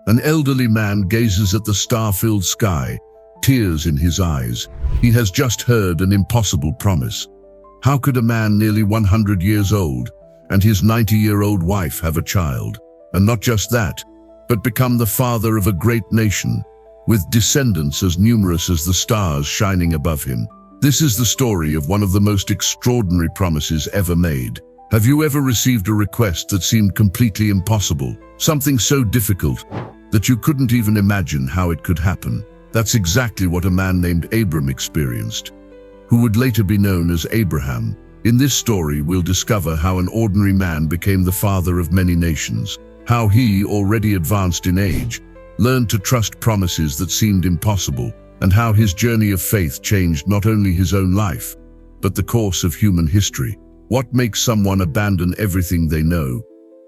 An elderly man gazes at the star-filled sky, tears in his eyes. He has just heard an impossible promise. How could a man nearly 100 years old and his 90-year-old wife have a child? And not just that, but become the father of a great nation, with descendants as numerous as the stars shining above him. This is the story of one of the most extraordinary promises ever made. Have you ever received a request that seemed completely impossible? Something so difficult that you couldn't even imagine how it could happen? That's exactly what a man named Abram experienced, who would later be known as Abraham. In this story, we'll discover how an ordinary man became the father of many nations, how he, already advanced in age, learned to trust promises that seemed impossible, and how his journey of faith changed not only his own life, but the course of human history. What makes someone abandon everything they know,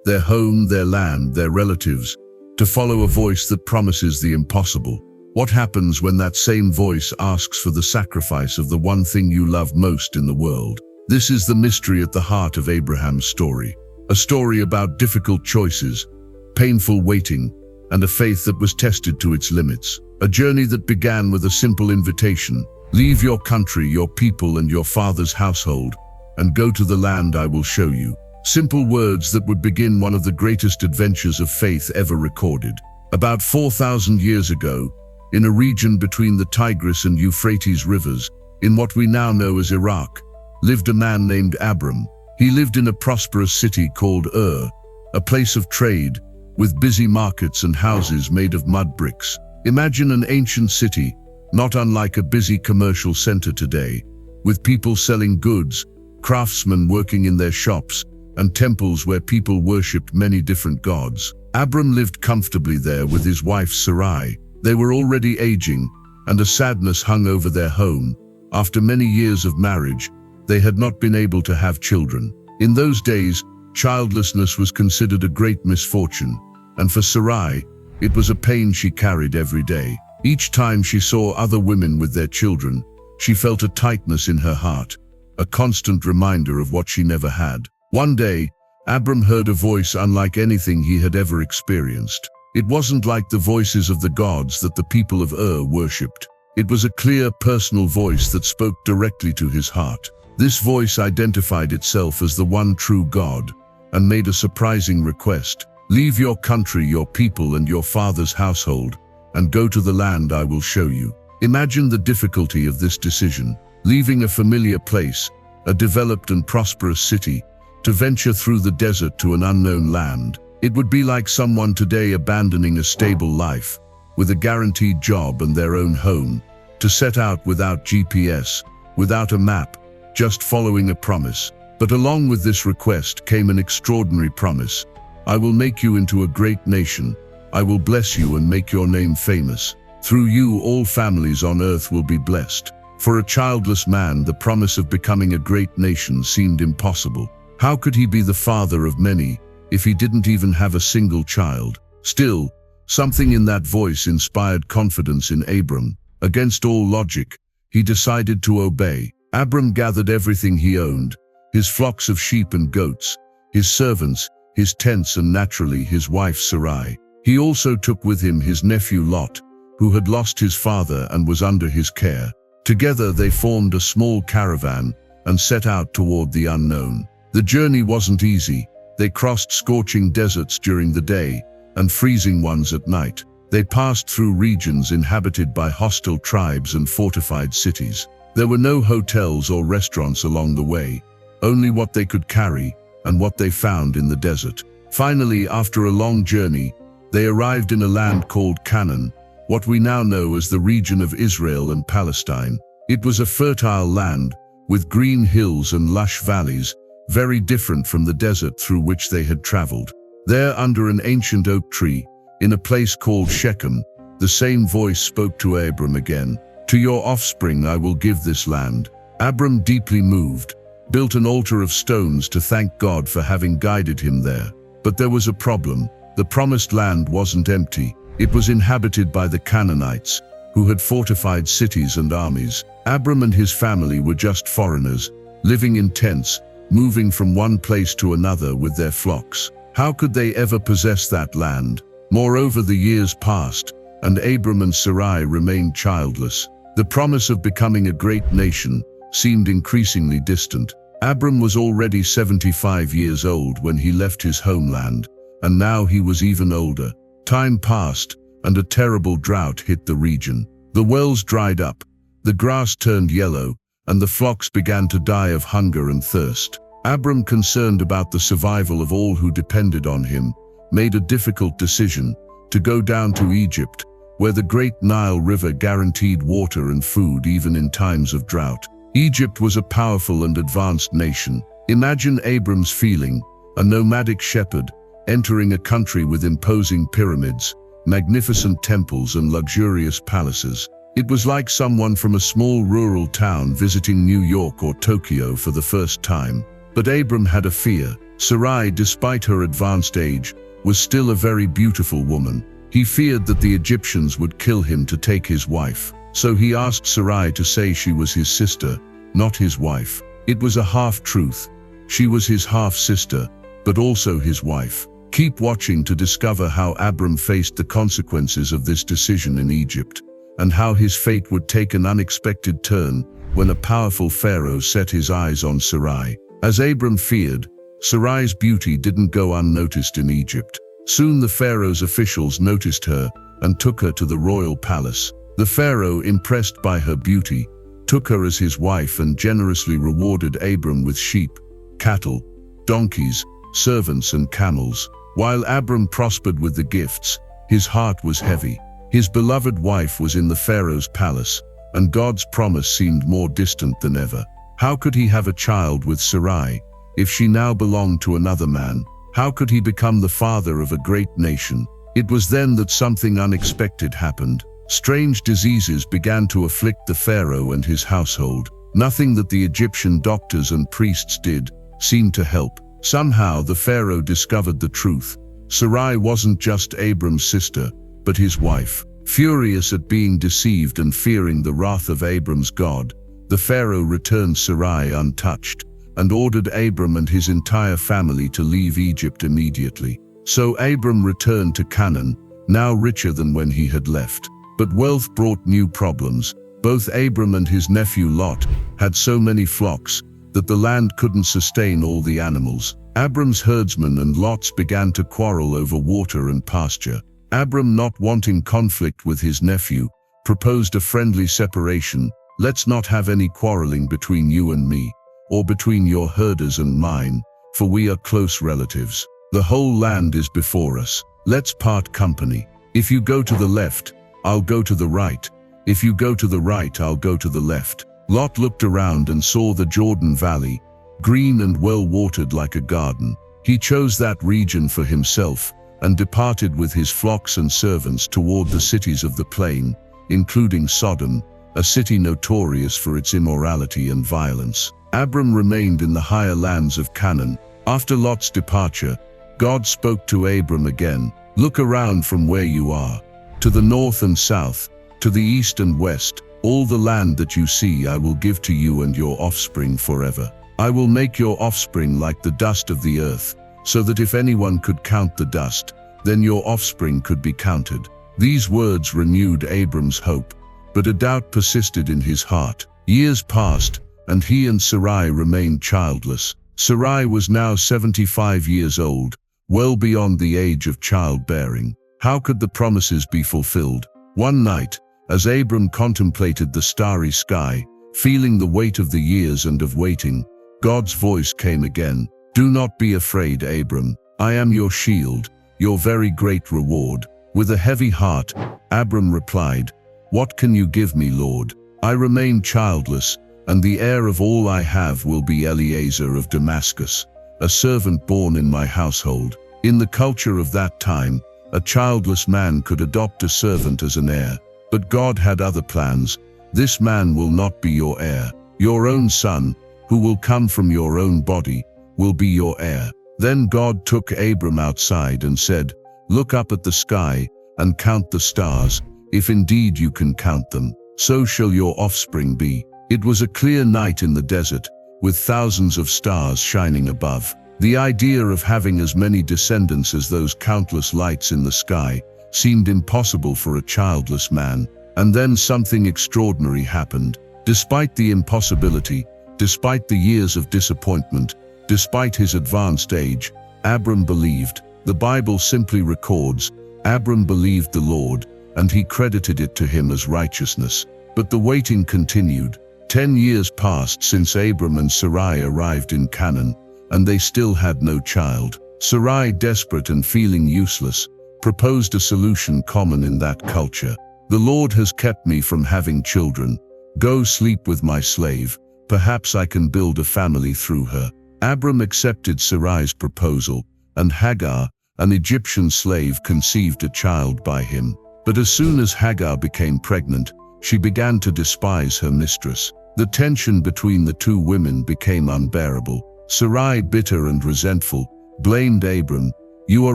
their home, their land, their relatives, to follow a voice that promises the impossible? What happens when that same voice asks for the sacrifice of the one thing you love most in the world? This is the mystery at the heart of Abraham's story. A story about difficult choices, painful waiting, and a faith that was tested to its limits. A journey that began with a simple invitation: leave your country, your people, and your father's household, and go to the land I will show you. Simple words that would begin one of the greatest adventures of faith ever recorded. About 4,000 years ago, in a region between the Tigris and Euphrates rivers, in what we now know as Iraq, lived a man named Abram. He lived in a prosperous city called a place of trade, with busy markets and houses made of mud bricks. Imagine an ancient city, not unlike a busy commercial center today, with people selling goods, craftsmen working in their shops, and temples where people worshipped many different gods. Abram lived comfortably there with his wife Sarai. They were already aging, and a sadness hung over their home. After many years of marriage, they had not been able to have children. In those days, childlessness was considered a great misfortune, and for Sarai, it was a pain she carried every day. Each time she saw other women with their children, she felt a tightness in her heart, a constant reminder of what she never had. One day, Abram heard a voice unlike anything he had ever experienced. It wasn't like the voices of the gods that the people of worshipped. It was a clear, personal voice that spoke directly to his heart. This voice identified itself as the one true God, and made a surprising request: leave your country, your people, and your father's household, and go to the land I will show you. Imagine the difficulty of this decision: leaving a familiar place, a developed and prosperous city, to venture through the desert to an unknown land. It would be like someone today abandoning a stable life, with a guaranteed job and their own home, to set out without GPS, without a map, just following a promise. But along with this request came an extraordinary promise: I will make you into a great nation. I will bless you and make your name famous. Through you, all families on earth will be blessed. For a childless man, the promise of becoming a great nation seemed impossible. How could he be the father of many if he didn't even have a single child? Still, something in that voice inspired confidence in Abram. Against all logic, he decided to obey. Abram gathered everything he owned: his flocks of sheep and goats, his servants, his tents, and naturally his wife Sarai. He also took with him his nephew Lot, who had lost his father and was under his care. Together they formed a small caravan and set out toward the unknown. The journey wasn't easy. They crossed scorching deserts during the day and freezing ones at night. They passed through regions inhabited by hostile tribes and fortified cities. There were no hotels or restaurants along the way, only what they could carry and what they found in the desert. Finally, after a long journey, they arrived in a land called Canaan, what we now know as the region of Israel and Palestine. It was a fertile land, with green hills and lush valleys, very different from the desert through which they had traveled. There, under an ancient oak tree, in a place called Shechem, the same voice spoke to Abram again: to your offspring I will give this land. Abram, deeply moved, built an altar of stones to thank God for having guided him there. But there was a problem. The promised land wasn't empty. It was inhabited by the Canaanites, who had fortified cities and armies. Abram and his family were just foreigners, living in tents, moving from one place to another with their flocks. How could they ever possess that land? Moreover, the years passed, and Abram and Sarai remained childless. The promise of becoming a great nation seemed increasingly distant. Abram was already 75 years old when he left his homeland, and now he was even older. Time passed, and a terrible drought hit the region. The wells dried up, the grass turned yellow, and the flocks began to die of hunger and thirst. Abram, concerned about the survival of all who depended on him, made a difficult decision to go down to Egypt, where the great Nile River guaranteed water and food even in times of drought. Egypt was a powerful and advanced nation. Imagine Abram's feeling, a nomadic shepherd, entering a country with imposing pyramids, magnificent temples and luxurious palaces. It was like someone from a small rural town visiting New York or Tokyo for the first time. But Abram had a fear. Sarai, despite her advanced age, was still a very beautiful woman. He feared that the Egyptians would kill him to take his wife. So he asked Sarai to say she was his sister, not his wife. It was a half-truth. She was his half-sister, but also his wife. Keep watching to discover how Abram faced the consequences of this decision in Egypt, and how his fate would take an unexpected turn when a powerful pharaoh set his eyes on Sarai. As Abram feared, Sarai's beauty didn't go unnoticed in Egypt. Soon the pharaoh's officials noticed her and took her to the royal palace. The pharaoh, impressed by her beauty, took her as his wife and generously rewarded Abram with sheep, cattle, donkeys, servants and camels. While Abram prospered with the gifts, his heart was heavy. His beloved wife was in the pharaoh's palace, and God's promise seemed more distant than ever. How could he have a child with Sarai if she now belonged to another man? How could he become the father of a great nation? It was then that something unexpected happened. Strange diseases began to afflict the pharaoh and his household. Nothing that the Egyptian doctors and priests did seemed to help. Somehow the pharaoh discovered the truth. Sarai wasn't just Abram's sister, but his wife. Furious at being deceived and fearing the wrath of Abram's God, the pharaoh returned Sarai untouched and ordered Abram and his entire family to leave Egypt immediately. So Abram returned to Canaan, now richer than when he had left. But wealth brought new problems. Both Abram and his nephew Lot had so many flocks that the land couldn't sustain all the animals. Abram's herdsmen and Lot's began to quarrel over water and pasture. Abram, not wanting conflict with his nephew, proposed a friendly separation. Let's not have any quarreling between you and me, or between your herders and mine, for we are close relatives. The whole land is before us. Let's part company. If you go to the left, I'll go to the right. If you go to the right, I'll go to the left. Lot looked around and saw the Jordan Valley, green and well-watered like a garden. He chose that region for himself and departed with his flocks and servants toward the cities of the plain, including Sodom, a city notorious for its immorality and violence. Abram remained in the higher lands of Canaan. After Lot's departure, God spoke to Abram again. Look around from where you are. To the north and south, to the east and west, all the land that you see I will give to you and your offspring forever. I will make your offspring like the dust of the earth, so that if anyone could count the dust, then your offspring could be counted. These words renewed Abram's hope, but a doubt persisted in his heart. Years passed, and he and Sarai remained childless. Sarai was now 75 years old, well beyond the age of childbearing. How could the promises be fulfilled? One night, as Abram contemplated the starry sky, feeling the weight of the years and of waiting, God's voice came again. Do not be afraid, Abram. I am your shield, your very great reward. With a heavy heart, Abram replied, What can you give me, Lord? I remain childless, and the heir of all I have will be Eliezer of Damascus, a servant born in my household. In the culture of that time, a childless man could adopt a servant as an heir. But God had other plans. This man will not be your heir. Your own son, who will come from your own body, will be your heir. Then God took Abram outside and said, Look up at the sky and count the stars. If indeed you can count them, so shall your offspring be. It was a clear night in the desert, with thousands of stars shining above. The idea of having as many descendants as those countless lights in the sky seemed impossible for a childless man. And then something extraordinary happened. Despite the impossibility, despite the years of disappointment, despite his advanced age, Abram believed. The Bible simply records, Abram believed the Lord, and he credited it to him as righteousness. But the waiting continued. 10 years passed since Abram and Sarai arrived in Canaan, and they still had no child. Sarai, desperate and feeling useless, proposed a solution common in that culture. The Lord has kept me from having children. Go sleep with my slave. Perhaps I can build a family through her. Abram accepted Sarai's proposal, and Hagar, an Egyptian slave, conceived a child by him. But as soon as Hagar became pregnant, she began to despise her mistress. The tension between the two women became unbearable. Sarai, bitter and resentful, blamed Abram. You are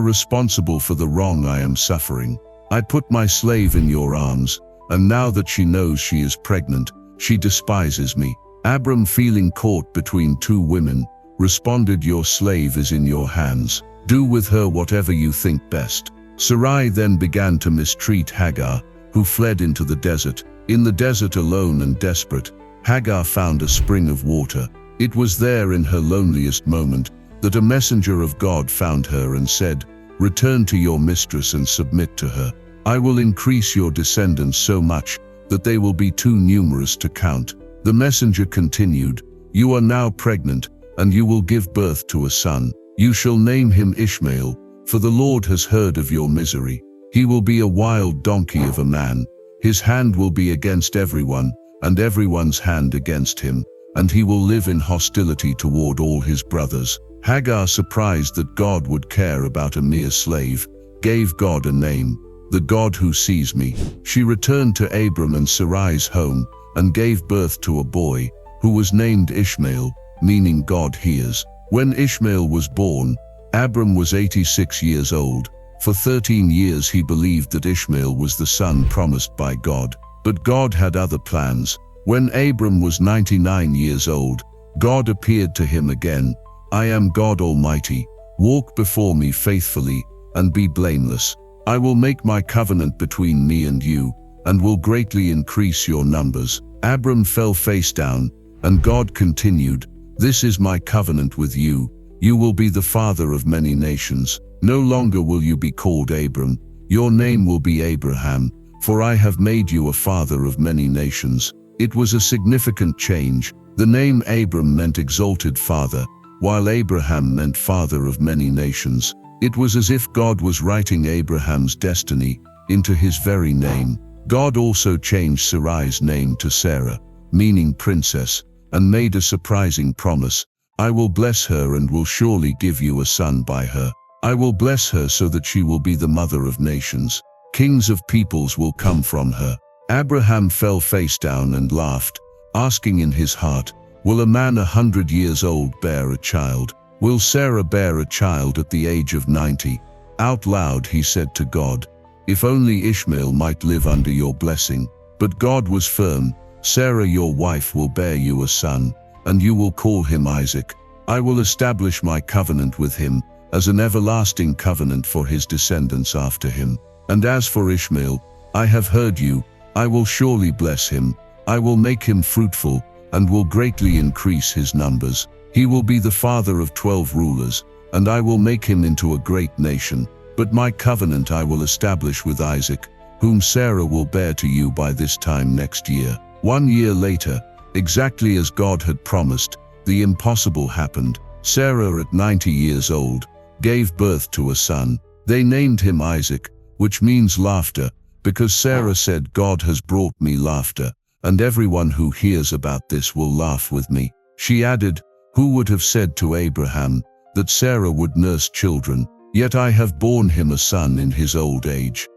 responsible for the wrong I am suffering. I put my slave in your arms, and now that she knows she is pregnant, she despises me. Abram, feeling caught between two women, responded, Your slave is in your hands. Do with her whatever you think best. Sarai then began to mistreat Hagar, who fled into the desert. In the desert, alone and desperate, Hagar found a spring of water. It was there, in her loneliest moment, that a messenger of God found her and said, Return to your mistress and submit to her. I will increase your descendants so much that they will be too numerous to count. The messenger continued, You are now pregnant, and you will give birth to a son. You shall name him Ishmael, for the Lord has heard of your misery. He will be a wild donkey of a man. His hand will be against everyone, and everyone's hand against him, and he will live in hostility toward all his brothers. Hagar, surprised that God would care about a mere slave, gave God a name, the God who sees me. She returned to Abram and Sarai's home and gave birth to a boy, who was named Ishmael, meaning God hears. When Ishmael was born, Abram was 86 years old. For 13 years he believed that Ishmael was the son promised by God. But God had other plans. When Abram was 99 years old, God appeared to him again. I am God Almighty. Walk before me faithfully, and be blameless. I will make my covenant between me and you, and will greatly increase your numbers. Abram fell face down, and God continued, This is my covenant with you. You will be the father of many nations. No longer will you be called Abram. Your name will be Abraham, for I have made you a father of many nations. It was a significant change. The name Abram meant exalted father, while Abraham meant father of many nations. It was as if God was writing Abraham's destiny into his very name. God also changed Sarai's name to Sarah, meaning princess, and made a surprising promise. I will bless her and will surely give you a son by her. I will bless her so that she will be the mother of nations. Kings of peoples will come from her. Abraham fell face down and laughed, asking in his heart, Will a man 100 years old bear a child? Will Sarah bear a child at the age of 90? Out loud he said to God, If only Ishmael might live under your blessing. But God was firm. Sarah your wife will bear you a son, and you will call him Isaac. I will establish my covenant with him as an everlasting covenant for his descendants after him. And as for Ishmael, I have heard you. I will surely bless him. I will make him fruitful, and will greatly increase his numbers. He will be the father of 12 rulers, and I will make him into a great nation. But my covenant I will establish with Isaac, whom Sarah will bear to you by this time next year. 1 year later, exactly as God had promised, the impossible happened. Sarah, at 90 years old, gave birth to a son. They named him Isaac, which means laughter, because Sarah said, God has brought me laughter, and everyone who hears about this will laugh with me. She added, Who would have said to Abraham that Sarah would nurse children? Yet I have borne him a son in his old age.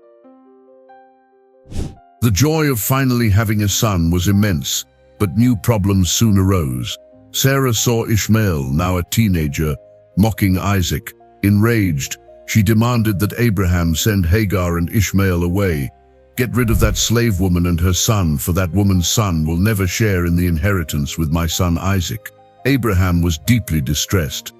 The joy of finally having a son was immense, but new problems soon arose. Sarah saw Ishmael, now a teenager, mocking Isaac. Enraged, she demanded that Abraham send Hagar and Ishmael away. Get rid of that slave woman and her son, for that woman's son will never share in the inheritance with my son Isaac. Abraham was deeply distressed.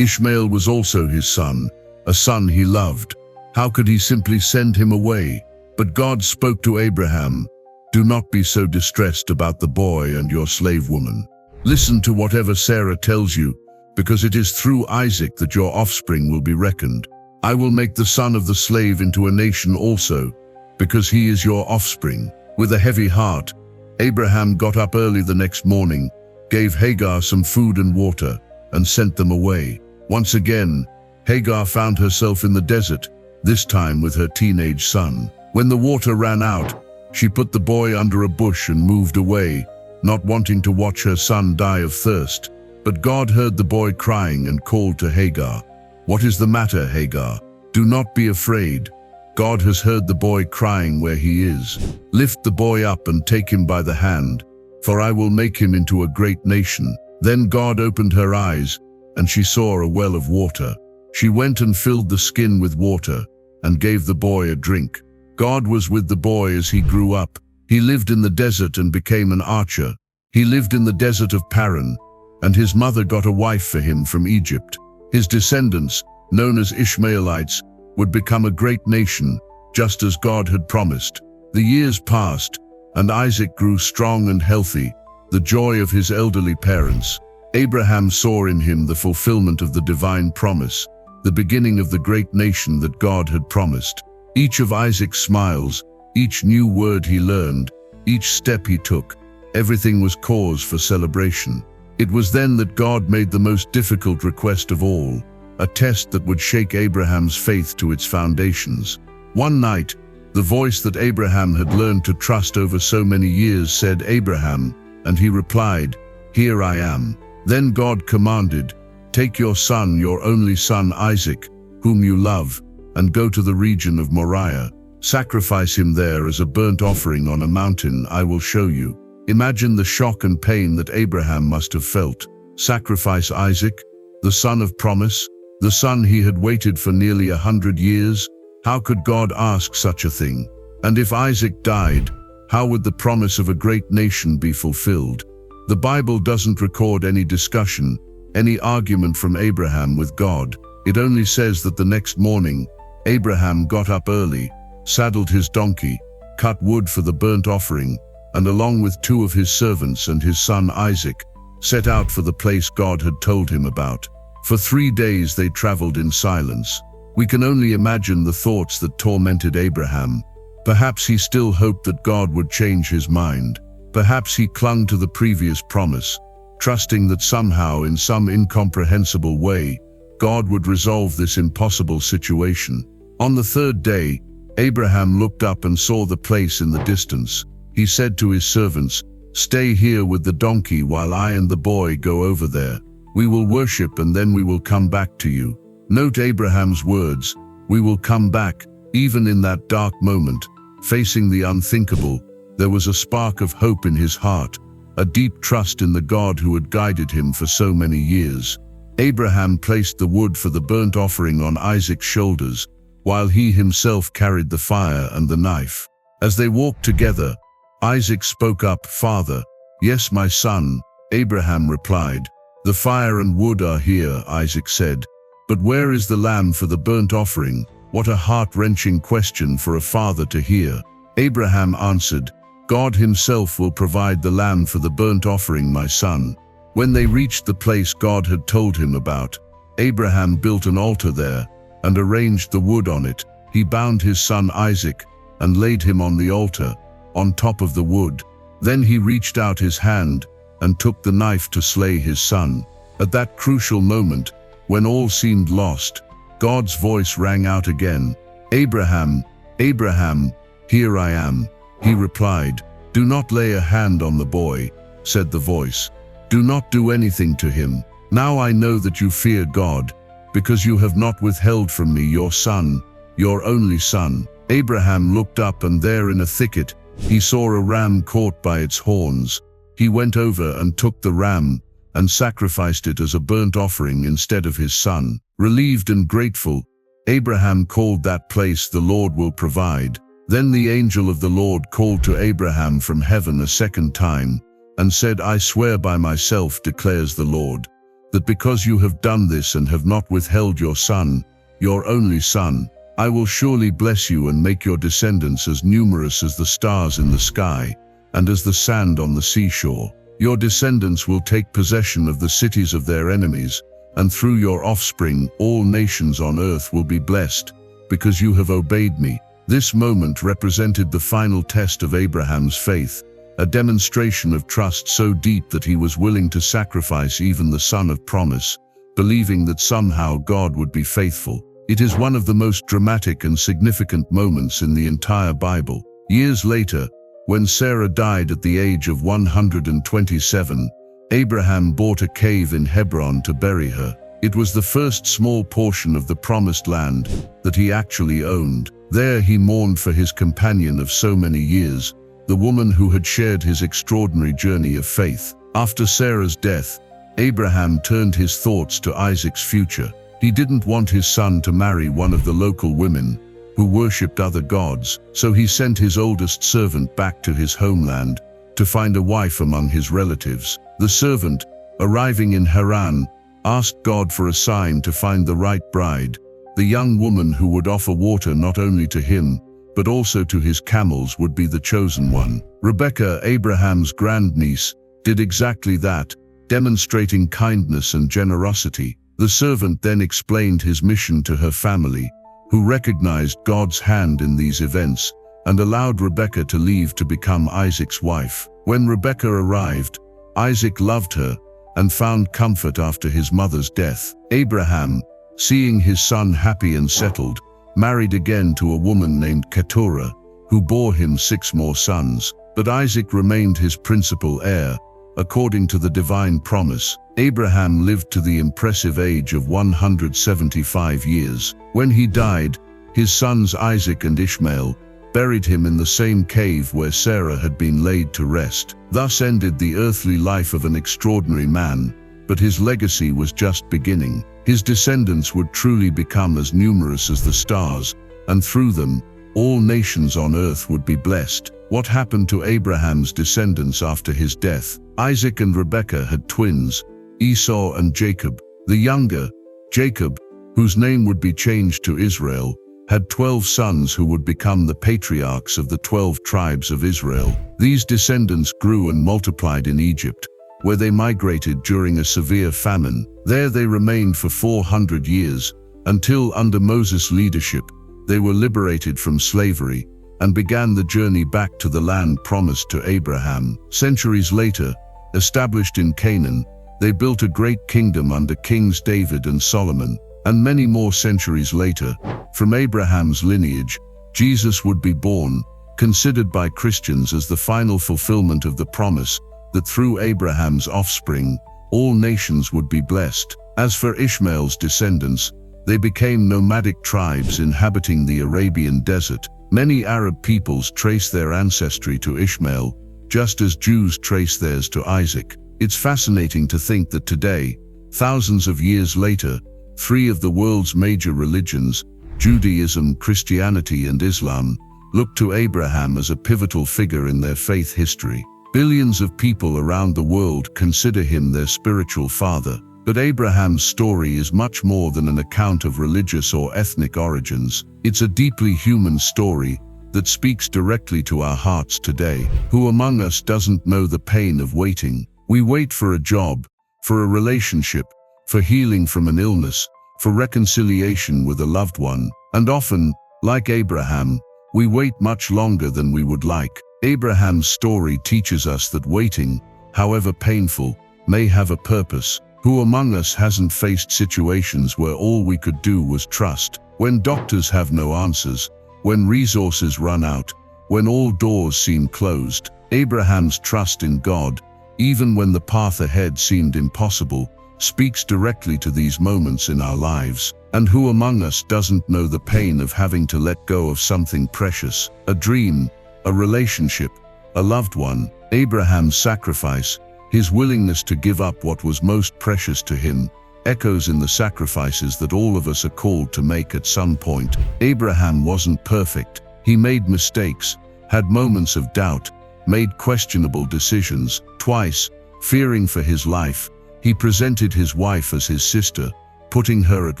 Ishmael was also his son, a son he loved. How could he simply send him away? But God spoke to Abraham, "Do not be so distressed about the boy and your slave woman. Listen to whatever Sarah tells you, because it is through Isaac that your offspring will be reckoned. I will make the son of the slave into a nation also, because he is your offspring." With a heavy heart, Abraham got up early the next morning, gave Hagar some food and water, and sent them away. Once again, Hagar found herself in the desert, this time with her teenage son. When the water ran out, she put the boy under a bush and moved away, not wanting to watch her son die of thirst. But God heard the boy crying and called to Hagar. "What is the matter, Hagar? Do not be afraid. God has heard the boy crying where he is. Lift the boy up and take him by the hand, for I will make him into a great nation." Then God opened her eyes, and she saw a well of water. She went and filled the skin with water, and gave the boy a drink. God was with the boy as he grew up. He lived in the desert and became an archer. He lived in the desert of Paran, and his mother got a wife for him from Egypt. His descendants, known as Ishmaelites, would become a great nation, just as God had promised. The years passed, and Isaac grew strong and healthy, the joy of his elderly parents. Abraham saw in him the fulfillment of the divine promise, the beginning of the great nation that God had promised. Each of Isaac's smiles, each new word he learned, each step he took, everything was cause for celebration. It was then that God made the most difficult request of all, a test that would shake Abraham's faith to its foundations. One night, the voice that Abraham had learned to trust over so many years said, "Abraham," and he replied, "Here I am." Then God commanded, "Take your son, your only son Isaac, whom you love, and go to the region of Moriah. Sacrifice him there as a burnt offering on a mountain I will show you." Imagine the shock and pain that Abraham must have felt. Sacrifice Isaac, the son of promise, the son he had waited for nearly 100 years? How could God ask such a thing? And if Isaac died, how would the promise of a great nation be fulfilled? The Bible doesn't record any discussion, any argument from Abraham with God. It only says that the next morning, Abraham got up early, saddled his donkey, cut wood for the burnt offering, and along with 2 of his servants and his son Isaac, set out for the place God had told him about. For 3 days they traveled in silence. We can only imagine the thoughts that tormented Abraham. Perhaps he still hoped that God would change his mind. Perhaps he clung to the previous promise, trusting that somehow, in some incomprehensible way, God would resolve this impossible situation. On the 3rd day, Abraham looked up and saw the place in the distance. He said to his servants, "Stay here with the donkey while I and the boy go over there. We will worship and then we will come back to you." Note Abraham's words, "We will come back." Even in that dark moment, facing the unthinkable, there was a spark of hope in his heart, a deep trust in the God who had guided him for so many years. Abraham placed the wood for the burnt offering on Isaac's shoulders, while he himself carried the fire and the knife. As they walked together, Isaac spoke up, "Father." "Yes, my son," Abraham replied. "The fire and wood are here," Isaac said. "But where is the lamb for the burnt offering?" What a heart-wrenching question for a father to hear. Abraham answered, "God himself will provide the lamb for the burnt offering, my son." When they reached the place God had told him about, Abraham built an altar there and arranged the wood on it. He bound his son Isaac and laid him on the altar, on top of the wood. Then he reached out his hand and took the knife to slay his son. At that crucial moment, when all seemed lost, God's voice rang out again. "Abraham, Abraham, here I am." He replied, "Do not lay a hand on the boy," said the voice. "Do not do anything to him. Now I know that you fear God, because you have not withheld from me your son, your only son." Abraham looked up, and there in a thicket, he saw a ram caught by its horns. He went over and took the ram and sacrificed it as a burnt offering instead of his son. Relieved and grateful, Abraham called that place "The Lord Will Provide." Then the angel of the Lord called to Abraham from heaven a second time and said, "I swear by myself, declares the Lord, that because you have done this and have not withheld your son, your only son, I will surely bless you and make your descendants as numerous as the stars in the sky and as the sand on the seashore. Your descendants will take possession of the cities of their enemies, and through your offspring all nations on earth will be blessed, because you have obeyed me." This moment represented the final test of Abraham's faith, a demonstration of trust so deep that he was willing to sacrifice even the son of promise, believing that somehow God would be faithful. It is one of the most dramatic and significant moments in the entire Bible. Years later, when Sarah died at the age of 127, Abraham bought a cave in Hebron to bury her. It was the first small portion of the promised land that he actually owned. There he mourned for his companion of so many years, the woman who had shared his extraordinary journey of faith. After Sarah's death, Abraham turned his thoughts to Isaac's future. He didn't want his son to marry one of the local women who worshipped other gods, so he sent his oldest servant back to his homeland to find a wife among his relatives. The servant, arriving in Haran, asked God for a sign to find the right bride, the young woman who would offer water not only to him, but also to his camels would be the chosen one. Rebekah, Abraham's grandniece, did exactly that, demonstrating kindness and generosity. The servant then explained his mission to her family, who recognized God's hand in these events, and allowed Rebekah to leave to become Isaac's wife. When Rebekah arrived, Isaac loved her and found comfort after his mother's death. Abraham, seeing his son happy and settled, married again to a woman named Keturah, who bore him 6 more sons. But Isaac remained his principal heir, according to the divine promise. Abraham lived to the impressive age of 175 years. When he died, his sons Isaac and Ishmael buried him in the same cave where Sarah had been laid to rest. Thus ended the earthly life of an extraordinary man, but his legacy was just beginning. His descendants would truly become as numerous as the stars, and through them, all nations on earth would be blessed. What happened to Abraham's descendants after his death? Isaac and Rebekah had twins, Esau and Jacob. The younger, Jacob, whose name would be changed to Israel, had 12 sons who would become the patriarchs of the 12 tribes of Israel. These descendants grew and multiplied in Egypt, where they migrated during a severe famine. There they remained for 400 years, until under Moses' leadership, they were liberated from slavery and began the journey back to the land promised to Abraham. Centuries later, established in Canaan, they built a great kingdom under Kings David and Solomon. And many more centuries later, from Abraham's lineage, Jesus would be born, considered by Christians as the final fulfillment of the promise that through Abraham's offspring, all nations would be blessed. As for Ishmael's descendants, they became nomadic tribes inhabiting the Arabian desert. Many Arab peoples trace their ancestry to Ishmael, just as Jews trace theirs to Isaac. It's fascinating to think that today, thousands of years later, 3 of the world's major religions, Judaism, Christianity, and Islam, look to Abraham as a pivotal figure in their faith history. Billions of people around the world consider him their spiritual father. But Abraham's story is much more than an account of religious or ethnic origins. It's a deeply human story that speaks directly to our hearts today. Who among us doesn't know the pain of waiting? We wait for a job, for a relationship, for healing from an illness, for reconciliation with a loved one. And often, like Abraham, we wait much longer than we would like. Abraham's story teaches us that waiting, however painful, may have a purpose. Who among us hasn't faced situations where all we could do was trust? When doctors have no answers, when resources run out, when all doors seem closed. Abraham's trust in God, even when the path ahead seemed impossible, speaks directly to these moments in our lives. And who among us doesn't know the pain of having to let go of something precious? A dream, a relationship, a loved one. Abraham's sacrifice, his willingness to give up what was most precious to him, echoes in the sacrifices that all of us are called to make at some point. Abraham wasn't perfect. He made mistakes, had moments of doubt, made questionable decisions. Twice, fearing for his life, He presented his wife as his sister, putting her at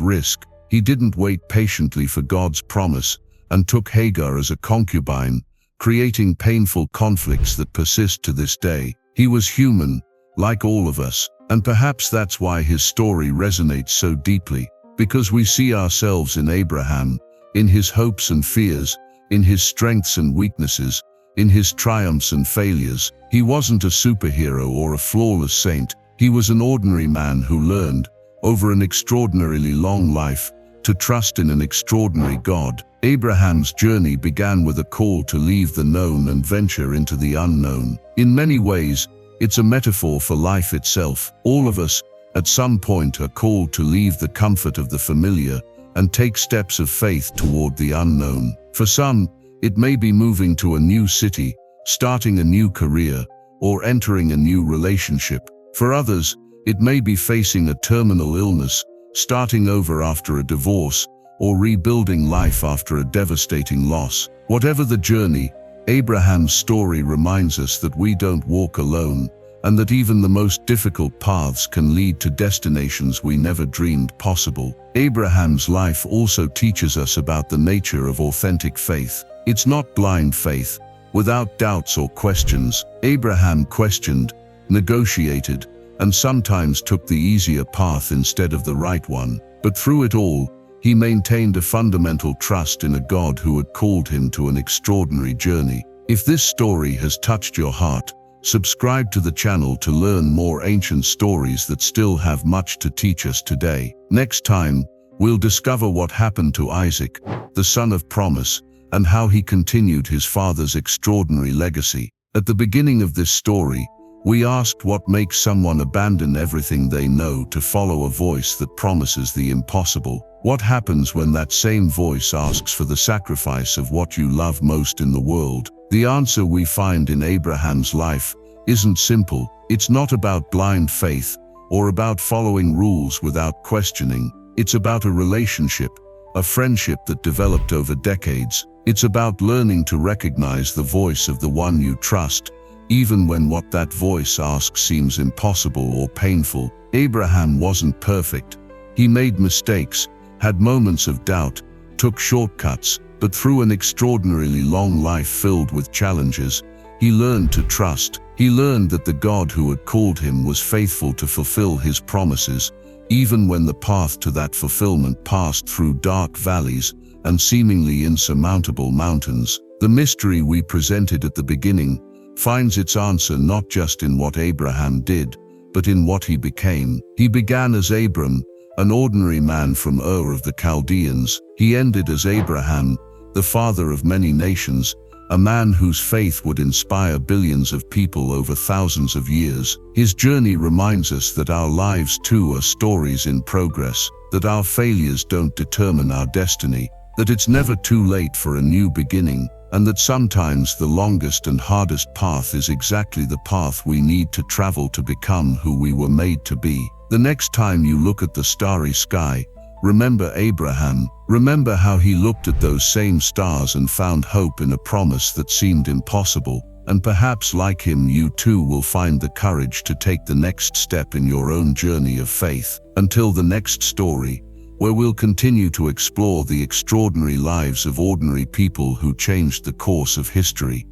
risk. He didn't wait patiently for God's promise and took Hagar as a concubine, creating painful conflicts that persist to this day. He was human, like all of us, and perhaps that's why his story resonates so deeply, because we see ourselves in Abraham, in his hopes and fears, in his strengths and weaknesses, in his triumphs and failures. He wasn't a superhero or a flawless saint. He was an ordinary man who learned, over an extraordinarily long life, to trust in an extraordinary God. Abraham's journey began with a call to leave the known and venture into the unknown. In many ways, it's a metaphor for life itself. All of us, at some point, are called to leave the comfort of the familiar and take steps of faith toward the unknown. For some, it may be moving to a new city, starting a new career, or entering a new relationship. For others, it may be facing a terminal illness, starting over after a divorce, or rebuilding life after a devastating loss. Whatever the journey, Abraham's story reminds us that we don't walk alone, and that even the most difficult paths can lead to destinations we never dreamed possible. Abraham's life also teaches us about the nature of authentic faith. It's not blind faith, without doubts or questions. Abraham questioned, negotiated, and sometimes took the easier path instead of the right one. But through it all, he maintained a fundamental trust in a God who had called him to an extraordinary journey. If this story has touched your heart, subscribe to the channel to learn more ancient stories that still have much to teach us today. Next time, we'll discover what happened to Isaac, the son of promise, and how he continued his father's extraordinary legacy. At the beginning of this story, we asked what makes someone abandon everything they know to follow a voice that promises the impossible. What happens when that same voice asks for the sacrifice of what you love most in the world? The answer we find in Abraham's life isn't simple. It's not about blind faith or about following rules without questioning. It's about a relationship, a friendship that developed over decades. It's about learning to recognize the voice of the one you trust, even when what that voice asks seems impossible or painful. Abraham wasn't perfect. He made mistakes, had moments of doubt, took shortcuts, but through an extraordinarily long life filled with challenges, he learned to trust. He learned that the God who had called him was faithful to fulfill his promises, even when the path to that fulfillment passed through dark valleys and seemingly insurmountable mountains. The mystery we presented at the beginning finds its answer not just in what Abraham did, but in what he became. He began as Abram, an ordinary man from Ur of the Chaldeans. He ended as Abraham, the father of many nations, a man whose faith would inspire billions of people over thousands of years. His journey reminds us that our lives too are stories in progress, that our failures don't determine our destiny, that it's never too late for a new beginning, and that sometimes the longest and hardest path is exactly the path we need to travel to become who we were made to be. The next time you look at the starry sky, remember Abraham. Remember how he looked at those same stars and found hope in a promise that seemed impossible. And perhaps like him, you too will find the courage to take the next step in your own journey of faith. Until the next story, where we'll continue to explore the extraordinary lives of ordinary people who changed the course of history.